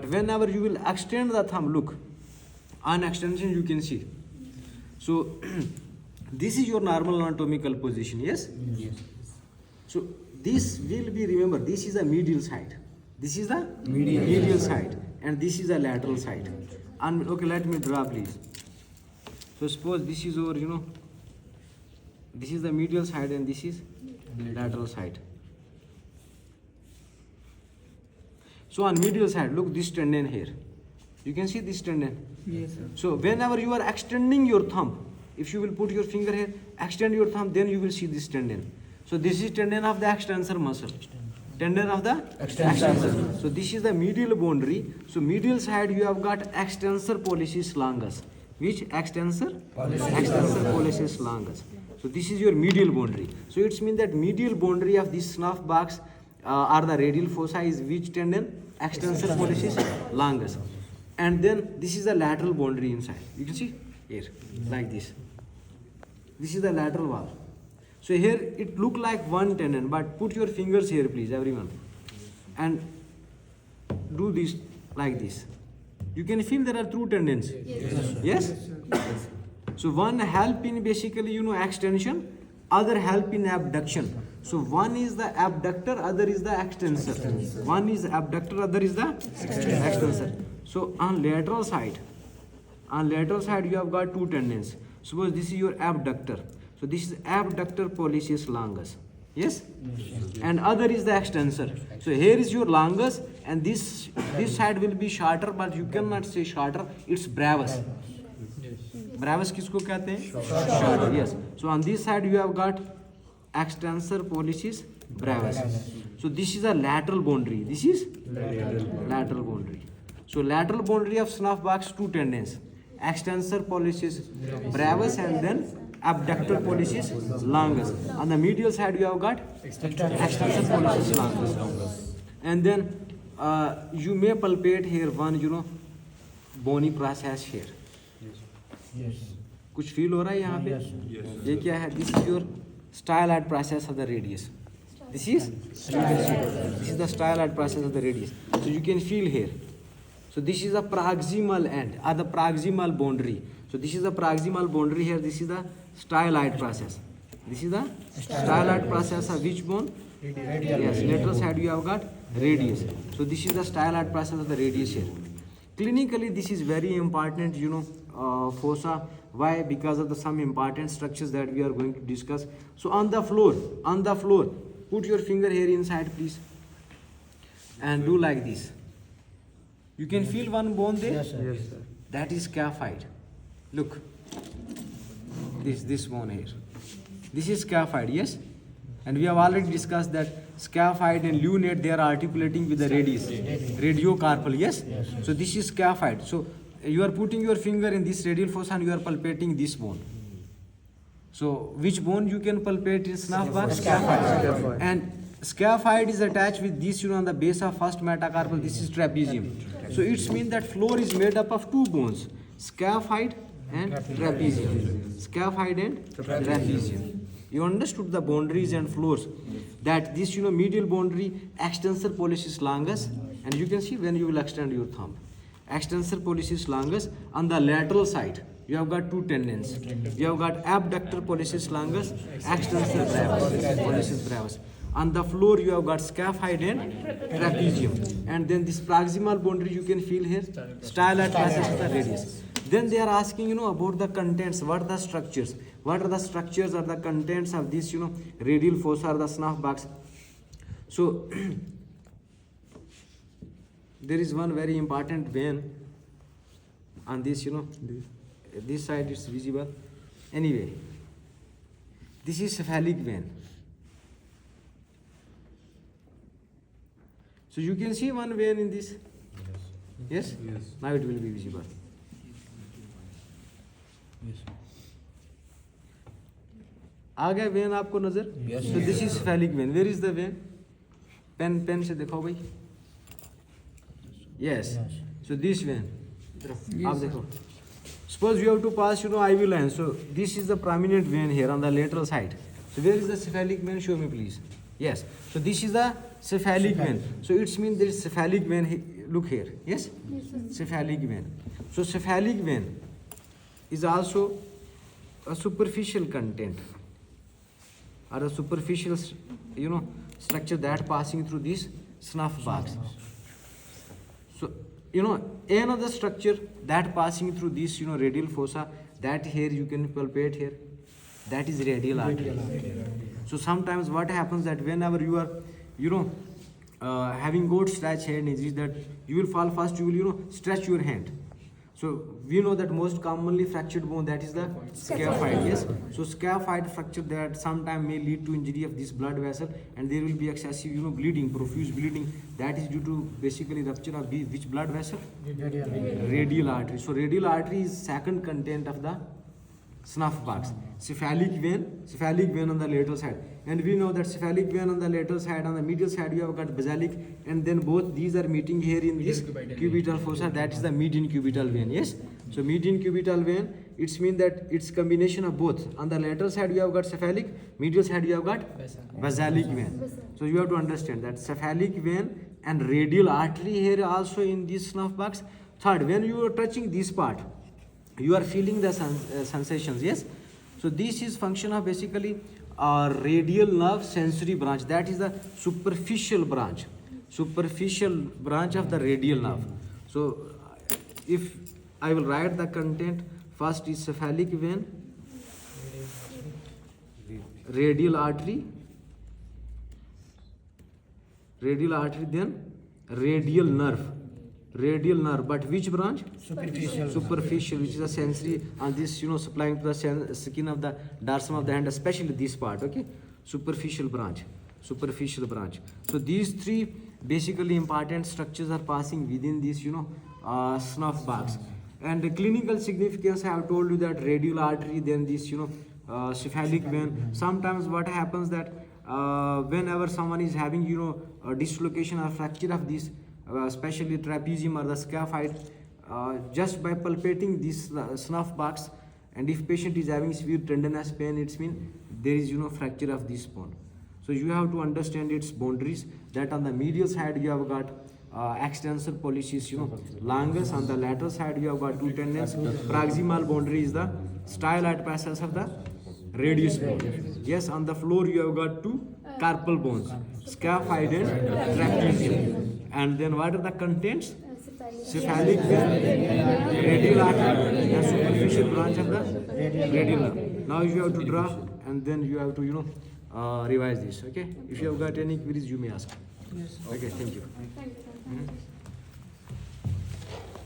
whenever you will extend the thumb, look, on extension you can see. So this is your normal anatomical position, yes? Yes. So this will be, remember, this is the medial side. This is the medial side, and this is the lateral side. And okay, let me draw, please. So suppose this is our, this is the medial side and this is lateral side. So on medial side, look this tendon here. You can see this tendon. Yes, sir. So whenever you are extending your thumb, if you will put your finger here, extend your thumb, then you will see this tendon. So this is tendon of the extensor muscle. Tendon of the extensor. So this is the medial boundary. So medial side you have got extensor pollicis longus. Which extensor? Extensor pollicis longus. So this is your medial boundary. So it's mean that medial boundary of this snuff box or the radial fossa is which tendon? Extensor pollicis longus. And then this is the lateral boundary inside. You can see here, like this. This is the lateral wall. So here it look like one tendon, but put your fingers here, please, everyone, and do this like this. You can feel there are two tendons. Yes? So one help in basically, extension, other help in abduction. So one is the abductor, other is the extensor. One is abductor, other is the extensor. So on lateral side you have got two tendons. Suppose this is your abductor. So this is abductor pollicis longus. Yes? And other is the extensor. So here is your longus, and this side will be shorter, but you cannot say shorter. It's brevis. Brevis किसको कहते हैं? Shorter. Yes. So on this side you have got extensor pollicis brevis. So this is a lateral boundary. This is lateral boundary. So lateral boundary of snuff box, two tendons: extensor pollicis brevis and then abductor pollicis longus. On the medial side you have got extensor pollicis longus. And then you may palpate here one, bony process here. Yes. कुछ feel हो रहा है यहाँ पे? ये क्या है? This is your styloid process of the radius. This is the styloid process of the radius. So you can feel here. So this is the proximal end or the proximal boundary. So this is the proximal boundary here. This is the styloid process. This is the styloid process of which bone? Radial. Yes, lateral side you have got radius. So this is the styloid process of the radius here. Clinically, this is very important, fossa. Why? Because of the some important structures that we are going to discuss. So on the floor, put your finger here inside, please, and do like this. You can feel one bone there. Yes, sir. Yes, sir. That is scaphoid. Look, this bone here. This is scaphoid. Yes, and we have already discussed that scaphoid and lunate, they are articulating with the radius, radiocarpal. Yes. So this is scaphoid. So you are putting your finger in this radial fossa and you are palpating this bone. So which bone you can palpate in snuff box? Scaphoid. And scaphoid is attached with this, on the base of first metacarpal. This is trapezium. So it's mean that floor is made up of two bones, scaphoid and trapezium. Scaphoid and trapezium. You understood the boundaries and floors. That this, medial boundary, extensor pollicis longus, and you can see when you will extend your thumb. Extensor pollicis longus. On the lateral side, you have got two tendons. You have got abductor pollicis longus, extensor brevis, pollicis brevis. On the floor, you have got scaphoid and trapezium. And then this proximal boundary you can feel here, styloid process of the radius. Then they are asking, about the contents. What are the structures? What are the structures or the contents of this, radial fossa or the snuff box? So there is one very important vein on this, this side is visible. Anyway, this is cephalic vein. So you can see one vein in this. Yes? Yes. Now it will be visible. Yes. आ गया when आपको नजर? Yes. So this is cephalic vein. Where is the vein? Pen से दिखाओ भाई. Yes. So this vein. आप देखो. Suppose you have to pass, IV line. So this is the prominent vein here on the lateral side. So where is the cephalic vein? Show me, please. Yes. So this is the cephalic vein. So it's means there is cephalic vein look here. Yes? Yes, sir. Cephalic vein. So cephalic vein is also a superficial content or a superficial, structure that passing through this snuff box. So, another structure that passing through this, radial fossa, that here you can palpate here, that is radial artery. So sometimes what happens that whenever you are, having got stretch hand is that you will fall first, you will, stretch your hand. So we know that most commonly fractured bone, that is the scaphoid, yes. So scaphoid fracture that sometimes may lead to injury of this blood vessel, and there will be excessive, bleeding, profuse bleeding. That is due to basically rupture of which blood vessel? Radial artery. So radial artery is second content of the snuff box. Cephalic vein on the lateral side, and we know that cephalic vein on the lateral side, on the medial side you have got basalic, and then both these are meeting here in this cubital fossa, that is the median cubital vein. Yes, so median cubital vein, it's mean that it's combination of both. On the lateral side you have got cephalic, medial side you have got basalic vein. So you have to understand that cephalic vein and radial artery here also in this snuff box. Third, when you are touching this part, you are feeling the sensations. Yes, so this is function of basically radial nerve sensory branch, that is the superficial branch of the radial nerve. So if I will write the content, first is cephalic vein, radial artery, then radial nerve, but which branch? Superficial, which is a sensory, and this supplying to the skin of the dorsum of the hand, especially this part. Okay, superficial branch. So these three basically important structures are passing within this snuff box. And the clinical significance, I have told you that radial artery, then this cephalic vein. Sometimes what happens that whenever someone is having a dislocation or fracture of this, especially trapezium or the scaphoid, just by palpating this snuff box, and if patient is having severe tenderness pain, it means there is fracture of this bone. So you have to understand its boundaries, that on the medial side you have got extensor pollicis longus, on the lateral side you have got two tendons. Proximal boundary is the styloid passage of the radius bone. Yes, on the floor you have got two carpal bones, scaphoid and trapezium. And then what are the contents? Cephalic vein, radial artery, and superficial branch of the radial nerve. Now you have to draw, and then you have to revise this. Okay, if you have got any queries, you may ask. Yes. Okay, thank you. Thank you.